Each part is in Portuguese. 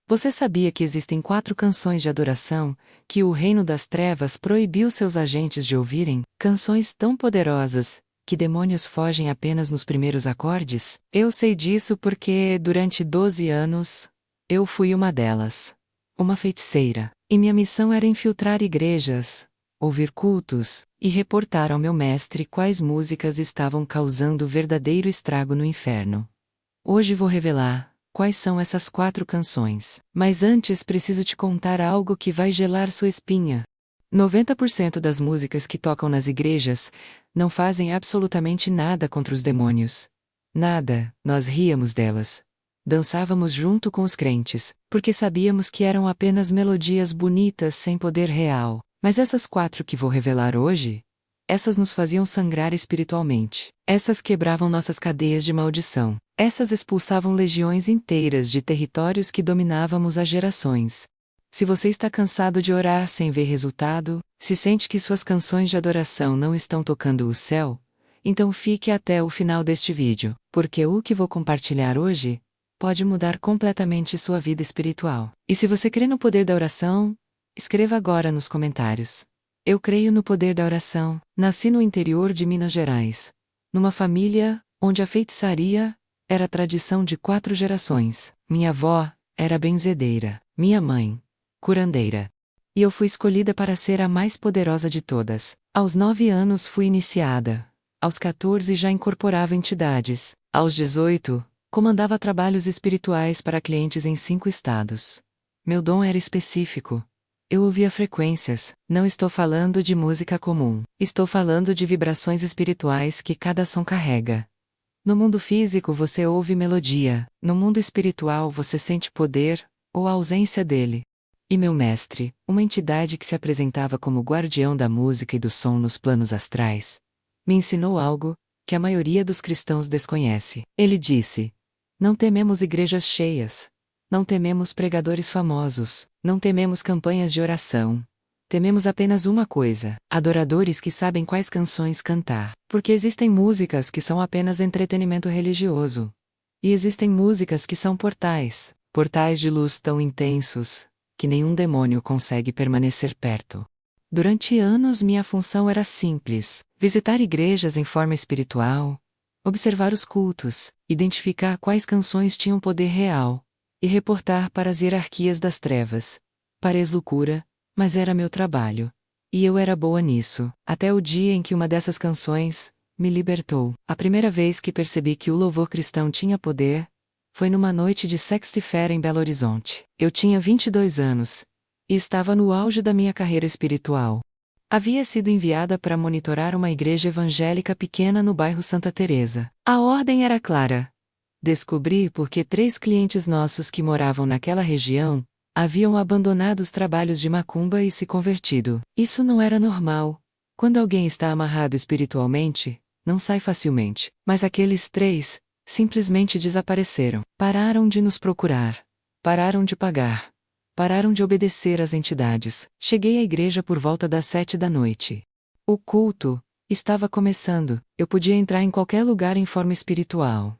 Você sabia que existem 4 canções de adoração que o Reino das Trevas proibiu seus agentes de ouvirem? Canções tão poderosas que demônios fogem apenas nos primeiros acordes? Eu sei disso porque, durante 12 anos, eu fui uma delas. Uma feiticeira. E minha missão era infiltrar igrejas, ouvir cultos e reportar ao meu mestre quais músicas estavam causando verdadeiro estrago no inferno. Hoje vou revelar quais são essas 4 canções. Mas antes preciso te contar algo que vai gelar sua espinha. 90% das músicas que tocam nas igrejas não fazem absolutamente nada contra os demônios. Nada, nós ríamos delas. Dançávamos junto com os crentes, porque sabíamos que eram apenas melodias bonitas sem poder real. Mas essas 4 que vou revelar hoje, essas nos faziam sangrar espiritualmente. Essas quebravam nossas cadeias de maldição. Essas expulsavam legiões inteiras de territórios que dominávamos há gerações. Se você está cansado de orar sem ver resultado, se sente que suas canções de adoração não estão tocando o céu, então fique até o final deste vídeo, porque o que vou compartilhar hoje pode mudar completamente sua vida espiritual. E se você crê no poder da oração, escreva agora nos comentários. Eu creio no poder da oração. Nasci no interior de Minas Gerais, numa família onde a feitiçaria era tradição de 4 gerações. Minha avó era benzedeira, minha mãe, curandeira. E eu fui escolhida para ser a mais poderosa de todas. Aos 9 anos fui iniciada. Aos 14 já incorporava entidades. Aos 18, comandava trabalhos espirituais para clientes em 5 estados. Meu dom era específico. Eu ouvia frequências. Não estou falando de música comum. Estou falando de vibrações espirituais que cada som carrega. No mundo físico você ouve melodia. No mundo espiritual você sente poder, ou a ausência dele. E meu mestre, uma entidade que se apresentava como guardião da música e do som nos planos astrais, me ensinou algo que a maioria dos cristãos desconhece. Ele disse: não tememos igrejas cheias. Não tememos pregadores famosos, não tememos campanhas de oração. Tememos apenas uma coisa: adoradores que sabem quais canções cantar. Porque existem músicas que são apenas entretenimento religioso. E existem músicas que são portais, portais de luz tão intensos, que nenhum demônio consegue permanecer perto. Durante anos minha função era simples: visitar igrejas em forma espiritual, observar os cultos, identificar quais canções tinham poder real, e reportar para as hierarquias das trevas. Parece loucura, mas era meu trabalho. E eu era boa nisso, até o dia em que uma dessas canções me libertou. A primeira vez que percebi que o louvor cristão tinha poder foi numa noite de sexta-feira em Belo Horizonte. Eu tinha 22 anos e estava no auge da minha carreira espiritual. Havia sido enviada para monitorar uma igreja evangélica pequena no bairro Santa Teresa. A ordem era clara: descobri por que 3 clientes nossos que moravam naquela região haviam abandonado os trabalhos de macumba e se convertido. Isso não era normal. Quando alguém está amarrado espiritualmente, não sai facilmente. Mas aqueles 3 simplesmente desapareceram. Pararam de nos procurar. Pararam de pagar. Pararam de obedecer às entidades. Cheguei à igreja por volta das 7 da noite. O culto estava começando. Eu podia entrar em qualquer lugar em forma espiritual.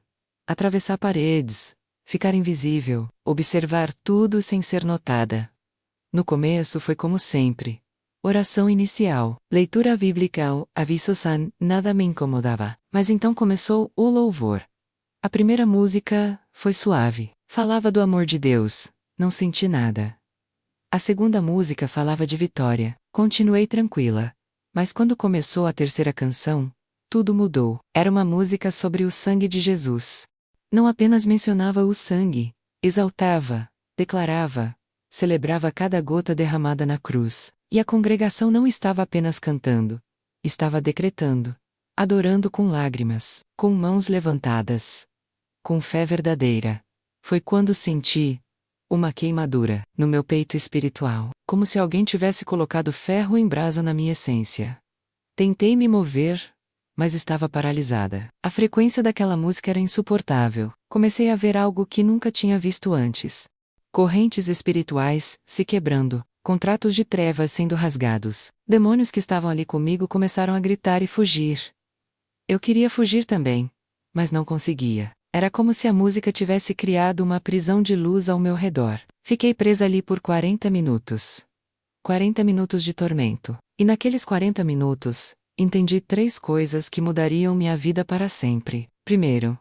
Atravessar paredes, ficar invisível, observar tudo sem ser notada. No começo foi como sempre. Oração inicial, leitura bíblica, aviso san, nada me incomodava. Mas então começou o louvor. A primeira música foi suave. Falava do amor de Deus. Não senti nada. A segunda música falava de vitória. Continuei tranquila. Mas quando começou a terceira canção, tudo mudou. Era uma música sobre o sangue de Jesus. Não apenas mencionava o sangue, exaltava, declarava, celebrava cada gota derramada na cruz. E a congregação não estava apenas cantando, estava decretando, adorando com lágrimas, com mãos levantadas, com fé verdadeira. Foi quando senti uma queimadura no meu peito espiritual, como se alguém tivesse colocado ferro em brasa na minha essência. Tentei me mover, mas estava paralisada. A frequência daquela música era insuportável. Comecei a ver algo que nunca tinha visto antes. Correntes espirituais se quebrando, contratos de trevas sendo rasgados. Demônios que estavam ali comigo começaram a gritar e fugir. Eu queria fugir também, mas não conseguia. Era como se a música tivesse criado uma prisão de luz ao meu redor. Fiquei presa ali por 40 minutos. 40 minutos de tormento. E naqueles 40 minutos, entendi 3 coisas que mudariam minha vida para sempre. Primeiro,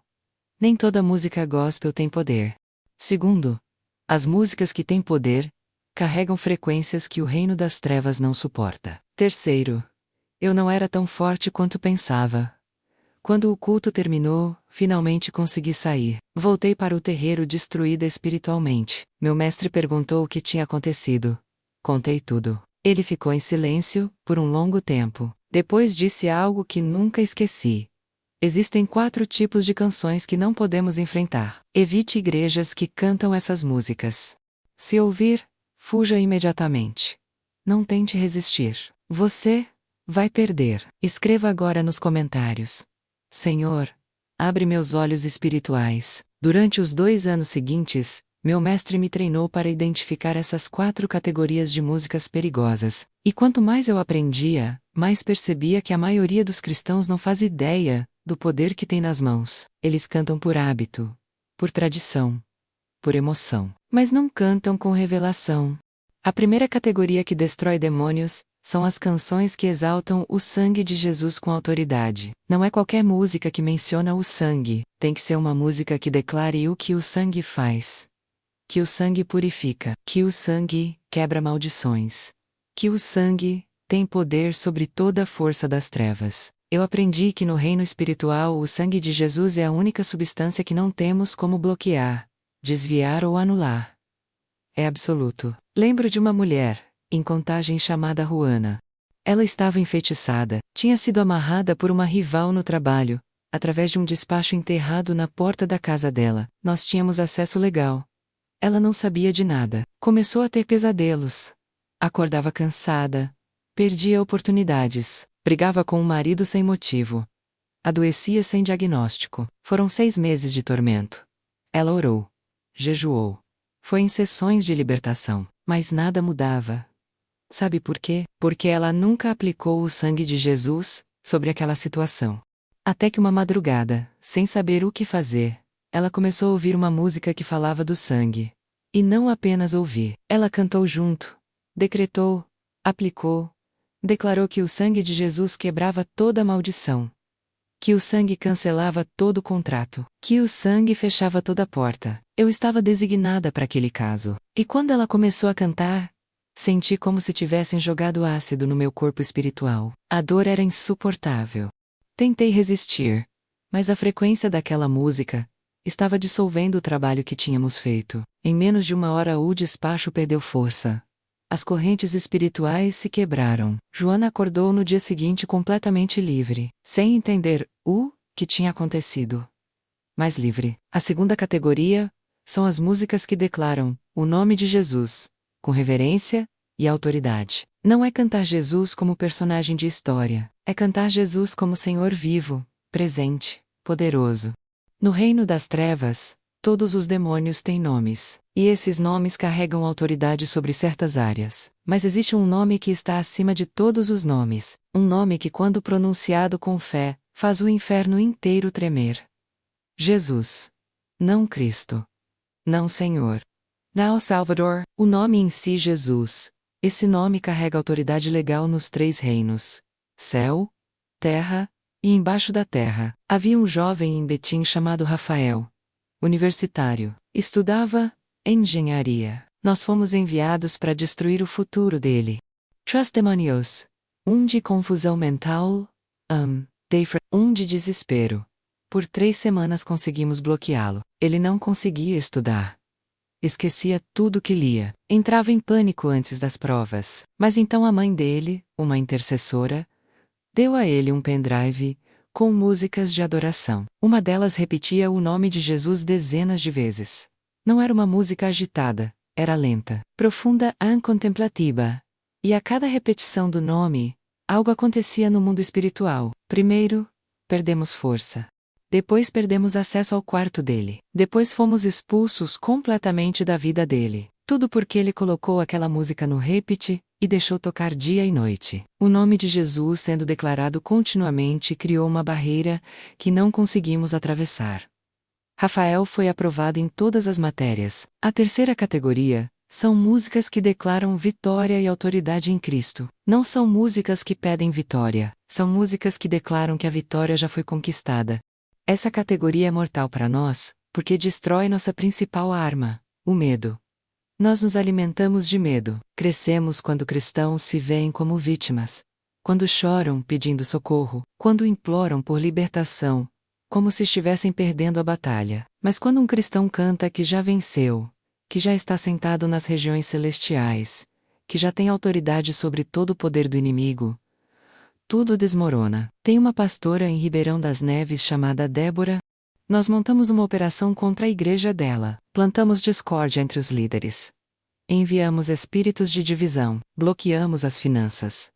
nem toda música gospel tem poder. Segundo, as músicas que têm poder carregam frequências que o reino das trevas não suporta. Terceiro, eu não era tão forte quanto pensava. Quando o culto terminou, finalmente consegui sair. Voltei para o terreiro destruída espiritualmente. Meu mestre perguntou o que tinha acontecido. Contei tudo. Ele ficou em silêncio, por um longo tempo. Depois disse algo que nunca esqueci. Existem 4 tipos de canções que não podemos enfrentar. Evite igrejas que cantam essas músicas. Se ouvir, fuja imediatamente. Não tente resistir. Você vai perder. Escreva agora nos comentários: Senhor, abre meus olhos espirituais. Durante os 2 anos seguintes, meu mestre me treinou para identificar essas 4 categorias de músicas perigosas. E quanto mais eu aprendia, mais percebia que a maioria dos cristãos não faz ideia do poder que tem nas mãos. Eles cantam por hábito, por tradição, por emoção, mas não cantam com revelação. A primeira categoria que destrói demônios são as canções que exaltam o sangue de Jesus com autoridade. Não é qualquer música que menciona o sangue, tem que ser uma música que declare o que o sangue faz. Que o sangue purifica, que o sangue quebra maldições, que o sangue tem poder sobre toda a força das trevas. Eu aprendi que no reino espiritual o sangue de Jesus é a única substância que não temos como bloquear, desviar ou anular. É absoluto. Lembro de uma mulher, em Contagem, chamada Juana. Ela estava enfeitiçada, tinha sido amarrada por uma rival no trabalho, através de um despacho enterrado na porta da casa dela. Nós tínhamos acesso legal. Ela não sabia de nada. Começou a ter pesadelos. Acordava cansada. Perdia oportunidades. Brigava com o marido sem motivo. Adoecia sem diagnóstico. Foram 6 meses de tormento. Ela orou. Jejuou. Foi em sessões de libertação. Mas nada mudava. Sabe por quê? Porque ela nunca aplicou o sangue de Jesus sobre aquela situação. Até que uma madrugada, sem saber o que fazer, ela começou a ouvir uma música que falava do sangue. E não apenas ouvir. Ela cantou junto. Decretou. Aplicou. Declarou que o sangue de Jesus quebrava toda maldição. Que o sangue cancelava todo contrato. Que o sangue fechava toda porta. Eu estava designada para aquele caso. E quando ela começou a cantar, senti como se tivessem jogado ácido no meu corpo espiritual. A dor era insuportável. Tentei resistir, mas a frequência daquela música estava dissolvendo o trabalho que tínhamos feito. Em menos de 1 hora o despacho perdeu força. As correntes espirituais se quebraram. Joana acordou no dia seguinte completamente livre, sem entender o que tinha acontecido, mas livre. A segunda categoria são as músicas que declaram o nome de Jesus, com reverência e autoridade. Não é cantar Jesus como personagem de história, é cantar Jesus como Senhor vivo, presente, poderoso. No reino das trevas, todos os demônios têm nomes, e esses nomes carregam autoridade sobre certas áreas. Mas existe um nome que está acima de todos os nomes, um nome que, quando pronunciado com fé, faz o inferno inteiro tremer. Jesus. Não Cristo. Não Senhor. Não Salvador. O nome em si, Jesus. Esse nome carrega autoridade legal nos 3 reinos: céu, terra e embaixo da terra. Havia um jovem em Betim chamado Rafael. Universitário. Estudava engenharia. Nós fomos enviados para destruir o futuro dele. 3 demônios. Um de confusão mental, um de desespero. Por 3 semanas conseguimos bloqueá-lo. Ele não conseguia estudar. Esquecia tudo que lia. Entrava em pânico antes das provas. Mas então a mãe dele, uma intercessora, deu a ele um pendrive com músicas de adoração. Uma delas repetia o nome de Jesus dezenas de vezes. Não era uma música agitada, era lenta, profunda e contemplativa. E a cada repetição do nome, algo acontecia no mundo espiritual. Primeiro, perdemos força. Depois perdemos acesso ao quarto dele. Depois fomos expulsos completamente da vida dele. Tudo porque ele colocou aquela música no repeat e deixou tocar dia e noite. O nome de Jesus sendo declarado continuamente criou uma barreira que não conseguimos atravessar. Rafael foi aprovado em todas as matérias. A terceira categoria São músicas que declaram vitória e autoridade em Cristo. Não são músicas que pedem vitória, são músicas que declaram que a vitória já foi conquistada. Essa categoria é mortal para nós, porque destrói nossa principal arma, o medo. Nós nos alimentamos de medo, crescemos quando cristãos se veem como vítimas. Quando choram pedindo socorro, quando imploram por libertação, como se estivessem perdendo a batalha. Mas quando um cristão canta que já venceu, que já está sentado nas regiões celestiais, que já tem autoridade sobre todo o poder do inimigo, tudo desmorona. Tem uma pastora em Ribeirão das Neves chamada Débora. Nós montamos uma operação contra a igreja dela, plantamos discórdia entre os líderes. Enviamos espíritos de divisão, bloqueamos as finanças.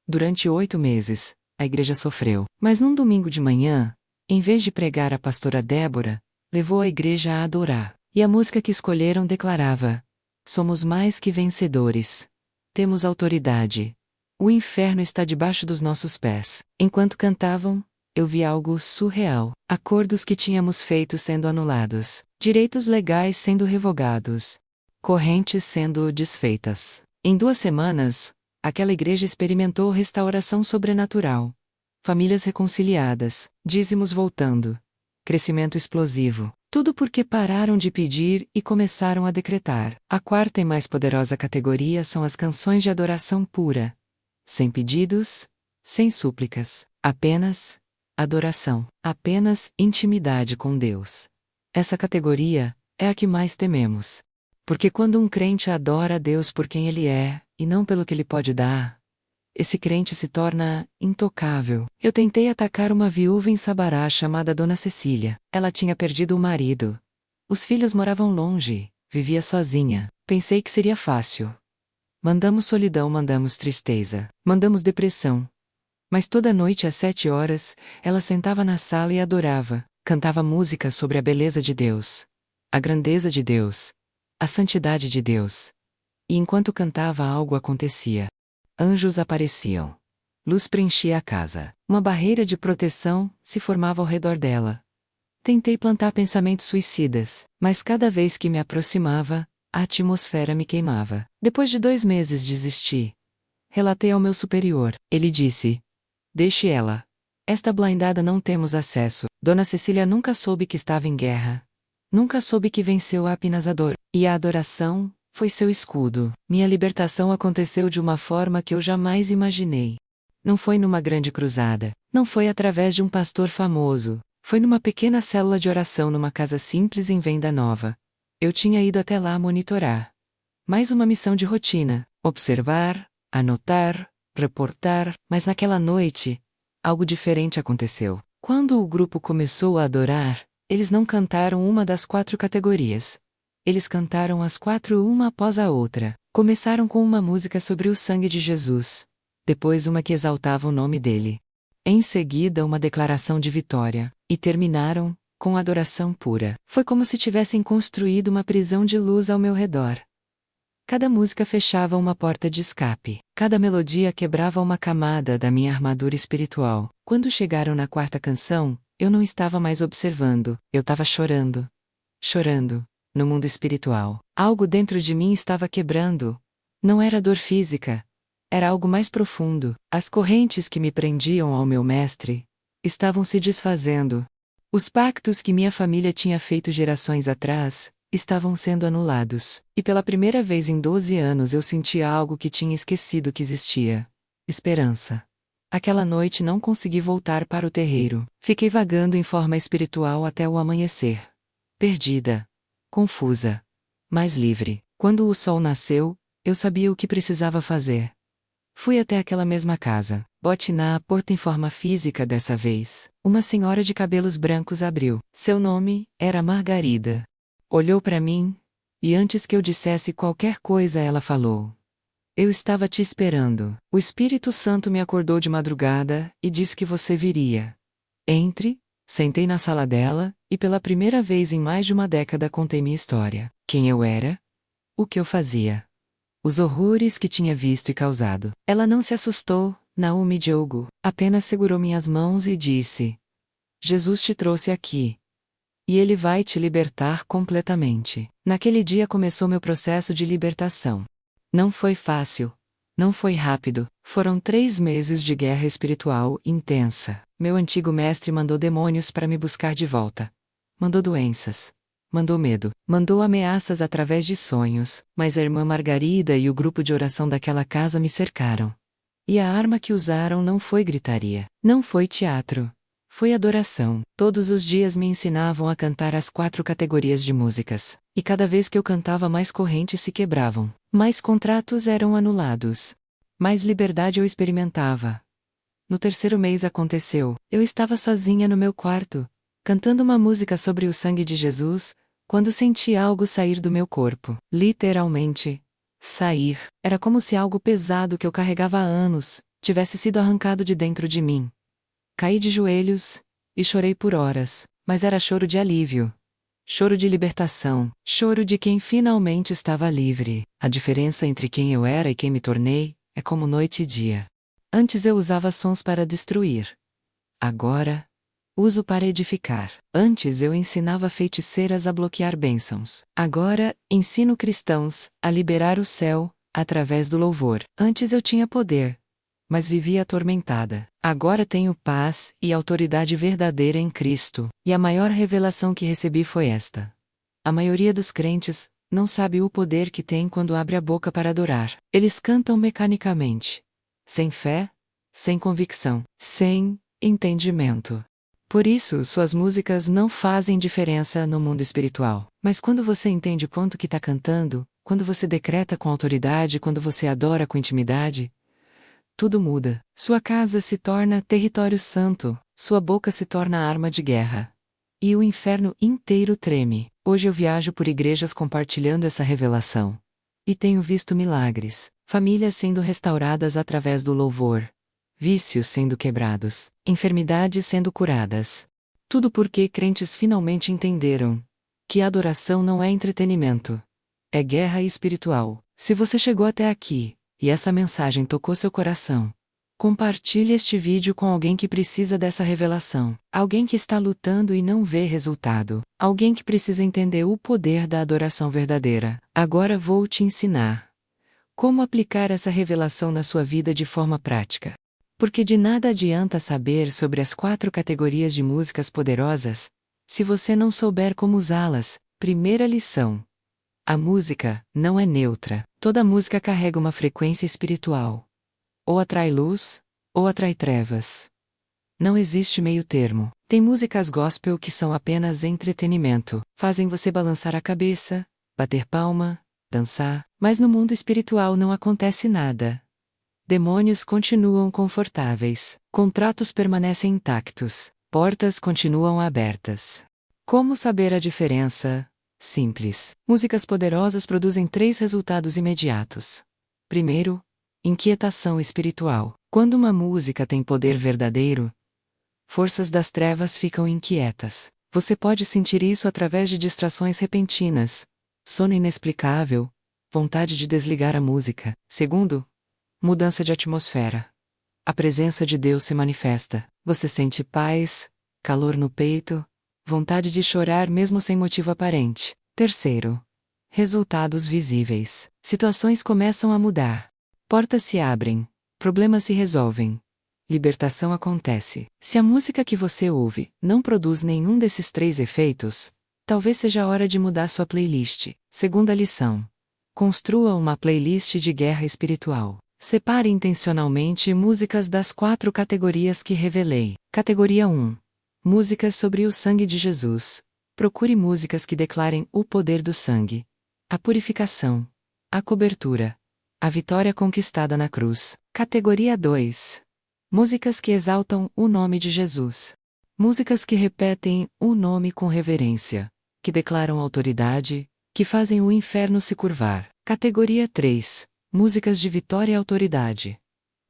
Durante 8 meses, a igreja sofreu. Mas num domingo de manhã, em vez de pregar, a pastora Débora levou a igreja a adorar. E a música que escolheram declarava: somos mais que vencedores. Temos autoridade. O inferno está debaixo dos nossos pés. Enquanto cantavam, eu vi algo surreal. Acordos que tínhamos feito sendo anulados. Direitos legais sendo revogados. Correntes sendo desfeitas. Em 2 semanas, aquela igreja experimentou restauração sobrenatural. Famílias reconciliadas, dízimos voltando. Crescimento explosivo. Tudo porque pararam de pedir e começaram a decretar. A quarta e mais poderosa categoria são as canções de adoração pura. Sem pedidos, sem súplicas. Apenas adoração. Apenas intimidade com Deus. Essa categoria é a que mais tememos. Porque quando um crente adora a Deus por quem Ele é, e não pelo que Ele pode dar, esse crente se torna intocável. Eu tentei atacar uma viúva em Sabará chamada Dona Cecília. Ela tinha perdido o marido. Os filhos moravam longe, vivia sozinha. Pensei que seria fácil. Mandamos solidão, mandamos tristeza, mandamos depressão. Mas toda noite às 7 horas, ela sentava na sala e adorava, cantava música sobre a beleza de Deus, a grandeza de Deus, a santidade de Deus. E enquanto cantava, algo acontecia. Anjos apareciam. Luz preenchia a casa. Uma barreira de proteção se formava ao redor dela. Tentei plantar pensamentos suicidas, mas cada vez que me aproximava, a atmosfera me queimava. Depois de 2 meses desisti. Relatei ao meu superior. Ele disse: deixe ela. Esta blindada não temos acesso. Dona Cecília nunca soube que estava em guerra. Nunca soube que venceu apenas a dor. E a adoração foi seu escudo. Minha libertação aconteceu de uma forma que eu jamais imaginei. Não foi numa grande cruzada. Não foi através de um pastor famoso. Foi numa pequena célula de oração numa casa simples em Venda Nova. Eu tinha ido até lá monitorar. Mais uma missão de rotina. Observar, anotar, reportar. Mas naquela noite, algo diferente aconteceu. Quando o grupo começou a adorar, eles não cantaram uma das 4 categorias. Eles cantaram as 4 uma após a outra. Começaram com uma música sobre o sangue de Jesus. Depois uma que exaltava o nome dele. Em seguida uma declaração de vitória. E terminaram com adoração pura. Foi como se tivessem construído uma prisão de luz ao meu redor. Cada música fechava uma porta de escape. Cada melodia quebrava uma camada da minha armadura espiritual. Quando chegaram na 4ª canção, eu não estava mais observando. Eu estava chorando. Chorando. No mundo espiritual, algo dentro de mim estava quebrando. Não era dor física. Era algo mais profundo. As correntes que me prendiam ao meu mestre estavam se desfazendo. Os pactos que minha família tinha feito gerações atrás estavam sendo anulados. E pela primeira vez em 12 anos eu sentia algo que tinha esquecido que existia. Esperança. Aquela noite não consegui voltar para o terreiro. Fiquei vagando em forma espiritual até o amanhecer. Perdida. Confusa. Mas livre. Quando o sol nasceu, eu sabia o que precisava fazer. Fui até aquela mesma casa. Bote na porta em forma física dessa vez. Uma senhora de cabelos brancos abriu. Seu nome era Margarida. Olhou para mim, e antes que eu dissesse qualquer coisa ela falou: eu estava te esperando. O Espírito Santo me acordou de madrugada e disse que você viria. Entre. Sentei na sala dela, e pela primeira vez em mais de uma década contei minha história. Quem eu era? O que eu fazia? Os horrores que tinha visto e causado. Ela não se assustou, Naomi Diogo, apenas segurou minhas mãos e disse: Jesus te trouxe aqui. E Ele vai te libertar completamente. Naquele dia começou meu processo de libertação. Não foi fácil. Não foi rápido. Foram 3 meses de guerra espiritual intensa. Meu antigo mestre mandou demônios para me buscar de volta. Mandou doenças. Mandou medo. Mandou ameaças através de sonhos, mas a irmã Margarida e o grupo de oração daquela casa me cercaram. E a arma que usaram não foi gritaria. Não foi teatro. Foi adoração. Todos os dias me ensinavam a cantar as 4 categorias de músicas. E cada vez que eu cantava, mais correntes se quebravam. Mais contratos eram anulados. Mais liberdade eu experimentava. No 3º mês aconteceu. Eu estava sozinha no meu quarto, cantando uma música sobre o sangue de Jesus, quando senti algo sair do meu corpo. Literalmente, sair. Era como se algo pesado que eu carregava há anos tivesse sido arrancado de dentro de mim. Caí de joelhos e chorei por horas, mas era choro de alívio. Choro de libertação, choro de quem finalmente estava livre. A diferença entre quem eu era e quem me tornei é como noite e dia. Antes eu usava sons para destruir. Agora, uso para edificar. Antes eu ensinava feiticeiras a bloquear bênçãos. Agora, ensino cristãos a liberar o céu através do louvor. Antes eu tinha poder, mas vivia atormentada. Agora tenho paz e autoridade verdadeira em Cristo, e a maior revelação que recebi foi esta. A maioria dos crentes não sabe o poder que tem quando abre a boca para adorar. Eles cantam mecanicamente, sem fé, sem convicção, sem entendimento. Por isso, suas músicas não fazem diferença no mundo espiritual. Mas quando você entende quanto que está cantando, quando você decreta com autoridade, quando você adora com intimidade, tudo muda. Sua casa se torna território santo, sua boca se torna arma de guerra. E o inferno inteiro treme. Hoje eu viajo por igrejas compartilhando essa revelação. E tenho visto milagres, famílias sendo restauradas através do louvor, vícios sendo quebrados, enfermidades sendo curadas. Tudo porque crentes finalmente entenderam que a adoração não é entretenimento. É guerra espiritual. Se você chegou até aqui, e essa mensagem tocou seu coração, compartilhe este vídeo com alguém que precisa dessa revelação. Alguém que está lutando e não vê resultado. Alguém que precisa entender o poder da adoração verdadeira. Agora vou te ensinar como aplicar essa revelação na sua vida de forma prática. Porque de nada adianta saber sobre as 4 categorias de músicas poderosas, se você não souber como usá-las. Primeira lição. A música não é neutra. Toda música carrega uma frequência espiritual. Ou atrai luz, ou atrai trevas. Não existe meio termo. Tem músicas gospel que são apenas entretenimento. Fazem você balançar a cabeça, bater palma, dançar. Mas no mundo espiritual não acontece nada. Demônios continuam confortáveis. Contratos permanecem intactos. Portas continuam abertas. Como saber a diferença? Simples. Músicas poderosas produzem 3 resultados imediatos. Primeiro, inquietação espiritual. Quando uma música tem poder verdadeiro, forças das trevas ficam inquietas. Você pode sentir isso através de distrações repentinas, sono inexplicável, vontade de desligar a música. Segundo, mudança de atmosfera. A presença de Deus se manifesta. Você sente paz, calor no peito, vontade de chorar mesmo sem motivo aparente. Terceiro, resultados visíveis. Situações começam a mudar. Portas se abrem. Problemas se resolvem. Libertação acontece. Se a música que você ouve não produz nenhum desses 3 efeitos, talvez seja a hora de mudar sua playlist. Segunda lição. Construa uma playlist de guerra espiritual. Separe intencionalmente músicas das 4 categorias que revelei. Categoria 1. Músicas sobre o sangue de Jesus. Procure músicas que declarem o poder do sangue, a purificação, a cobertura, a vitória conquistada na cruz. Categoria 2. Músicas que exaltam o nome de Jesus. Músicas que repetem o nome com reverência, que declaram autoridade, que fazem o inferno se curvar. Categoria 3. Músicas de vitória e autoridade.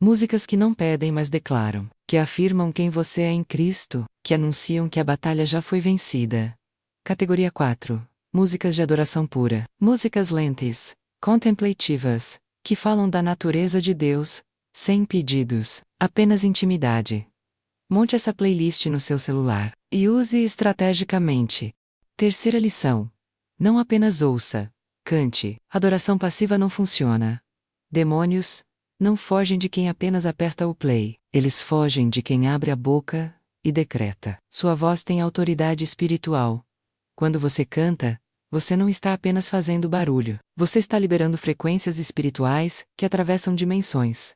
Músicas que não pedem, mas declaram, que afirmam quem você é em Cristo, que anunciam que a batalha já foi vencida. Categoria 4. Músicas de adoração pura. Músicas lentas, contemplativas, que falam da natureza de Deus, sem pedidos, apenas intimidade. Monte essa playlist no seu celular e use estrategicamente. Terceira lição. Não apenas ouça, cante. Adoração passiva não funciona. Demônios não fogem de quem apenas aperta o play. Eles fogem de quem abre a boca e decreta. Sua voz tem autoridade espiritual. Quando você canta, você não está apenas fazendo barulho. Você está liberando frequências espirituais que atravessam dimensões.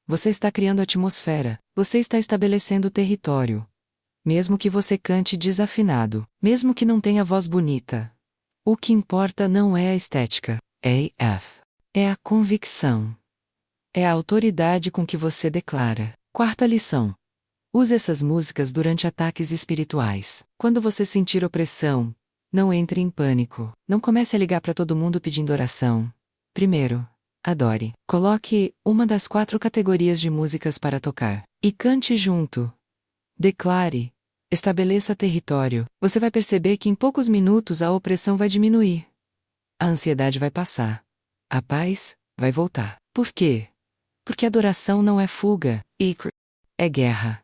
Você está criando atmosfera. Você está estabelecendo território. Mesmo que você cante desafinado, mesmo que não tenha voz bonita. O que importa não é a estética, é a convicção. É a autoridade com que você declara. Quarta lição. Use essas músicas durante ataques espirituais. Quando você sentir opressão, não entre em pânico. Não comece a ligar para todo mundo pedindo oração. Primeiro, adore. Coloque uma das 4 categorias de músicas para tocar. E cante junto. Declare. Estabeleça território. Você vai perceber que em poucos minutos a opressão vai diminuir. A ansiedade vai passar. A paz vai voltar. Por quê? Porque adoração não é fuga, é guerra.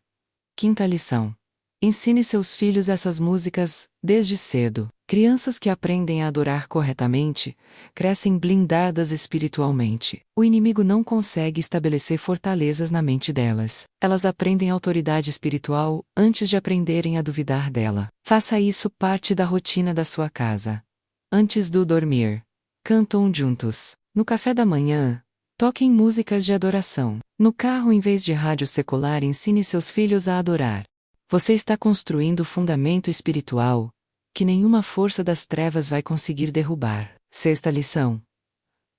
Quinta lição. Ensine seus filhos essas músicas desde cedo. Crianças que aprendem a adorar corretamente, crescem blindadas espiritualmente. O inimigo não consegue estabelecer fortalezas na mente delas. Elas aprendem autoridade espiritual antes de aprenderem a duvidar dela. Faça isso parte da rotina da sua casa. Antes do dormir, cantam juntos. No café da manhã, toquem músicas de adoração. No carro, em vez de rádio secular, ensine seus filhos a adorar. Você está construindo fundamento espiritual que nenhuma força das trevas vai conseguir derrubar. Sexta lição.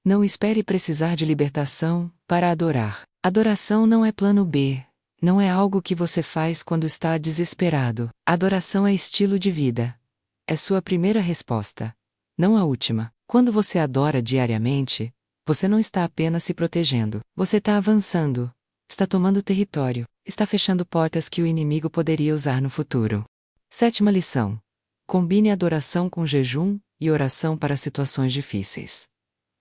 Não espere precisar de libertação para adorar. Adoração não é plano B. Não é algo que você faz quando está desesperado. Adoração é estilo de vida. É sua primeira resposta, não a última. Quando você adora diariamente, você não está apenas se protegendo. Você está avançando. Está tomando território. Está fechando portas que o inimigo poderia usar no futuro. Sétima lição. Combine adoração com jejum e oração para situações difíceis.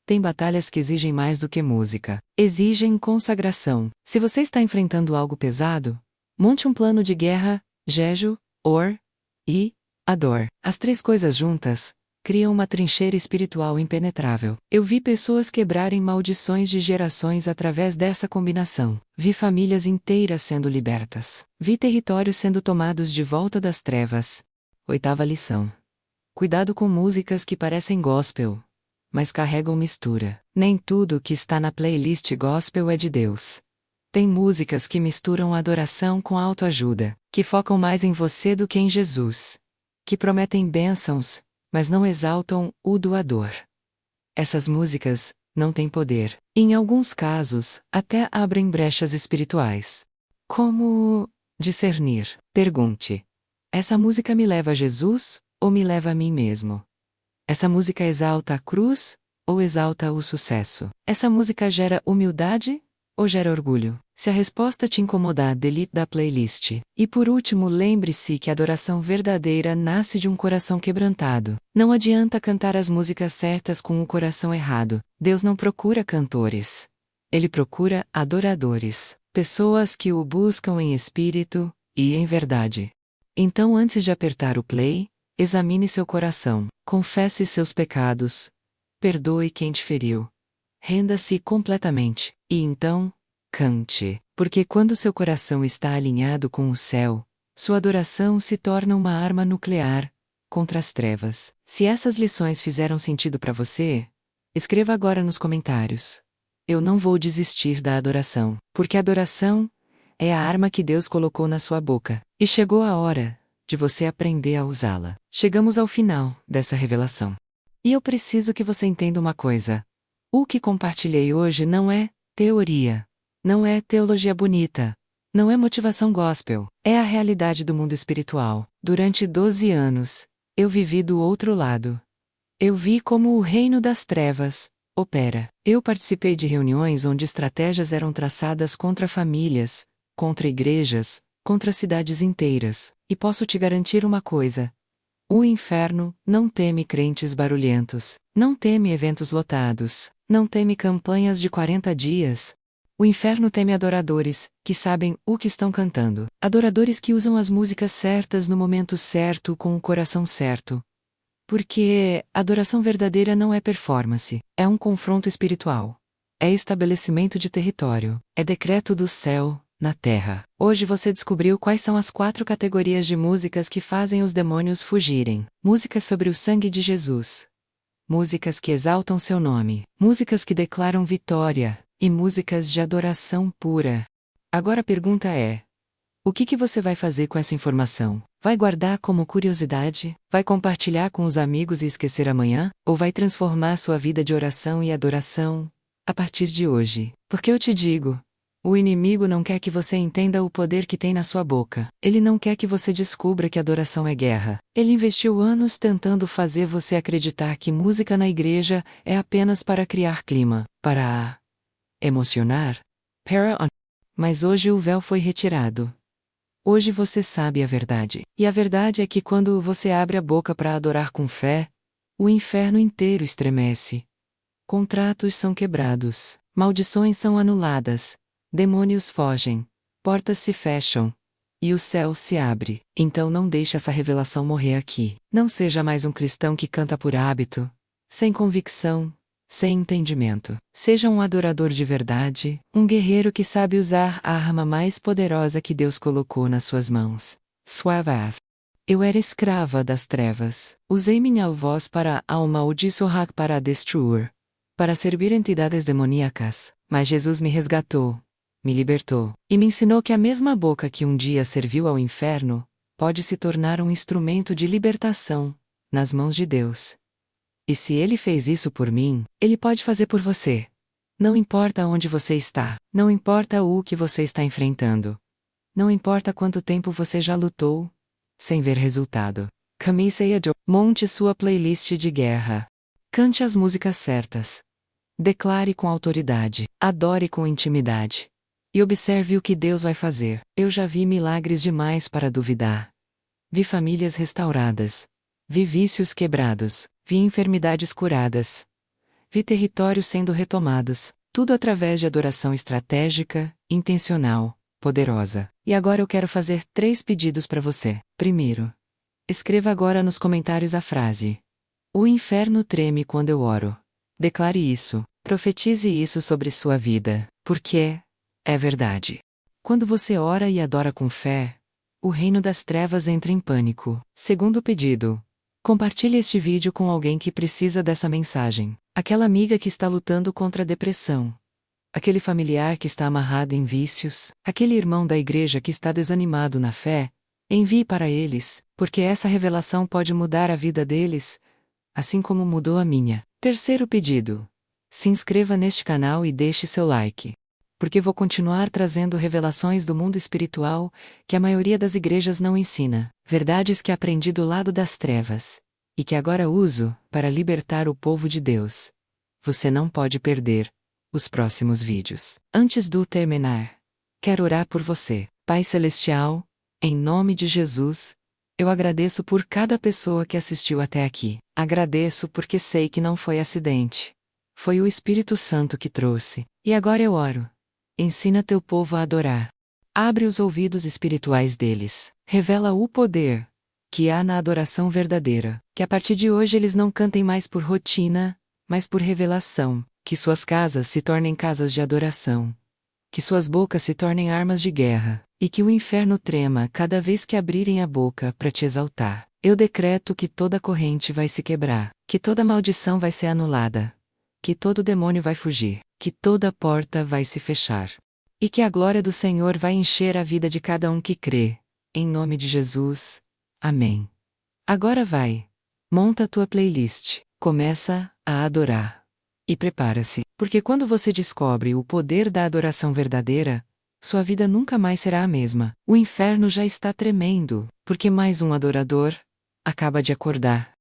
Tem batalhas que exigem mais do que música. Exigem consagração. Se você está enfrentando algo pesado, monte um plano de guerra, jeju, or e ador. As 3 coisas juntas criam uma trincheira espiritual impenetrável. Eu vi pessoas quebrarem maldições de gerações através dessa combinação. Vi famílias inteiras sendo libertas. Vi territórios sendo tomados de volta das trevas. Oitava lição. Cuidado com músicas que parecem gospel, mas carregam mistura. Nem tudo que está na playlist gospel é de Deus. Tem músicas que misturam adoração com autoajuda, que focam mais em você do que em Jesus, que prometem bênçãos, mas não exaltam o doador. Essas músicas não têm poder. Em alguns casos, até abrem brechas espirituais. Como discernir? Pergunte. Essa música me leva a Jesus, ou me leva a mim mesmo? Essa música exalta a cruz, ou exalta o sucesso? Essa música gera humildade, ou gera orgulho? Se a resposta te incomodar, delete da playlist. E por último, lembre-se que a adoração verdadeira nasce de um coração quebrantado. Não adianta cantar as músicas certas com o coração errado. Deus não procura cantores. Ele procura adoradores. Pessoas que o buscam em espírito e em verdade. Então, antes de apertar o play, examine seu coração, confesse seus pecados, perdoe quem te feriu. Renda-se completamente, e então, cante. Porque quando seu coração está alinhado com o céu, sua adoração se torna uma arma nuclear contra as trevas. Se essas lições fizeram sentido para você, escreva agora nos comentários. Eu não vou desistir da adoração, porque a adoração é a arma que Deus colocou na sua boca, e chegou a hora de você aprender a usá-la. Chegamos ao final dessa revelação. E eu preciso que você entenda uma coisa. O que compartilhei hoje não é teoria, não é teologia bonita, não é motivação gospel, é a realidade do mundo espiritual. Durante 12 anos, eu vivi do outro lado. Eu vi como o reino das trevas opera. Eu participei de reuniões onde estratégias eram traçadas contra famílias, contra igrejas, contra cidades inteiras. E posso te garantir uma coisa. O inferno não teme crentes barulhentos, não teme eventos lotados, não teme campanhas de 40 dias. O inferno teme adoradores, que sabem o que estão cantando. Adoradores que usam as músicas certas no momento certo com o coração certo. Porque adoração verdadeira não é performance, é um confronto espiritual. É estabelecimento de território, é decreto do céu, na terra. Hoje você descobriu quais são as 4 categorias de músicas que fazem os demônios fugirem. Músicas sobre o sangue de Jesus. Músicas que exaltam seu nome. Músicas que declaram vitória. E músicas de adoração pura. Agora a pergunta é: o que você vai fazer com essa informação? Vai guardar como curiosidade? Vai compartilhar com os amigos e esquecer amanhã? Ou vai transformar sua vida de oração e adoração a partir de hoje? Porque eu te digo, o inimigo não quer que você entenda o poder que tem na sua boca. Ele não quer que você descubra que adoração é guerra. Ele investiu anos tentando fazer você acreditar que música na igreja é apenas para criar clima, para emocionar. Mas hoje o véu foi retirado. Hoje você sabe a verdade. E a verdade é que quando você abre a boca para adorar com fé, o inferno inteiro estremece. Contratos são quebrados, maldições são anuladas, demônios fogem, portas se fecham, e o céu se abre. Então não deixe essa revelação morrer aqui. Não seja mais um cristão que canta por hábito, sem convicção, sem entendimento. Seja um adorador de verdade, um guerreiro que sabe usar a arma mais poderosa que Deus colocou nas suas mãos. Sua voz. Eu era escrava das trevas. Usei minha voz para amaldiçoar, para destruir, para servir entidades demoníacas. Mas Jesus me resgatou, me libertou, e me ensinou que a mesma boca que um dia serviu ao inferno, pode se tornar um instrumento de libertação, nas mãos de Deus. E se Ele fez isso por mim, Ele pode fazer por você. Não importa onde você está, não importa o que você está enfrentando. Não importa quanto tempo você já lutou, sem ver resultado. Monte sua playlist de guerra. Cante as músicas certas. Declare com autoridade, adore com intimidade. E observe o que Deus vai fazer. Eu já vi milagres demais para duvidar. Vi famílias restauradas. Vi vícios quebrados. Vi enfermidades curadas. Vi territórios sendo retomados. Tudo através de adoração estratégica, intencional, poderosa. E agora eu quero fazer 3 pedidos para você. Primeiro, escreva agora nos comentários a frase: o inferno treme quando eu oro. Declare isso, profetize isso sobre sua vida, porque é verdade. Quando você ora e adora com fé, o reino das trevas entra em pânico. Segundo pedido, compartilhe este vídeo com alguém que precisa dessa mensagem. Aquela amiga que está lutando contra a depressão. Aquele familiar que está amarrado em vícios. Aquele irmão da igreja que está desanimado na fé. Envie para eles, porque essa revelação pode mudar a vida deles, assim como mudou a minha. Terceiro pedido. Se inscreva neste canal e deixe seu like. Porque vou continuar trazendo revelações do mundo espiritual que a maioria das igrejas não ensina. Verdades que aprendi do lado das trevas. E que agora uso para libertar o povo de Deus. Você não pode perder os próximos vídeos. Antes do terminar, quero orar por você. Pai Celestial, em nome de Jesus, eu agradeço por cada pessoa que assistiu até aqui. Agradeço porque sei que não foi acidente. Foi o Espírito Santo que trouxe. E agora eu oro. Ensina teu povo a adorar. Abre os ouvidos espirituais deles. Revela o poder que há na adoração verdadeira. Que a partir de hoje eles não cantem mais por rotina, mas por revelação. Que suas casas se tornem casas de adoração. Que suas bocas se tornem armas de guerra. E que o inferno trema cada vez que abrirem a boca para te exaltar. Eu decreto que toda corrente vai se quebrar. Que toda maldição vai ser anulada. Que todo demônio vai fugir. Que toda porta vai se fechar. E que a glória do Senhor vai encher a vida de cada um que crê. Em nome de Jesus. Amém. Agora vai. Monta a tua playlist. Começa a adorar. E prepara-se, porque quando você descobre o poder da adoração verdadeira, sua vida nunca mais será a mesma. O inferno já está tremendo, porque mais um adorador acaba de acordar.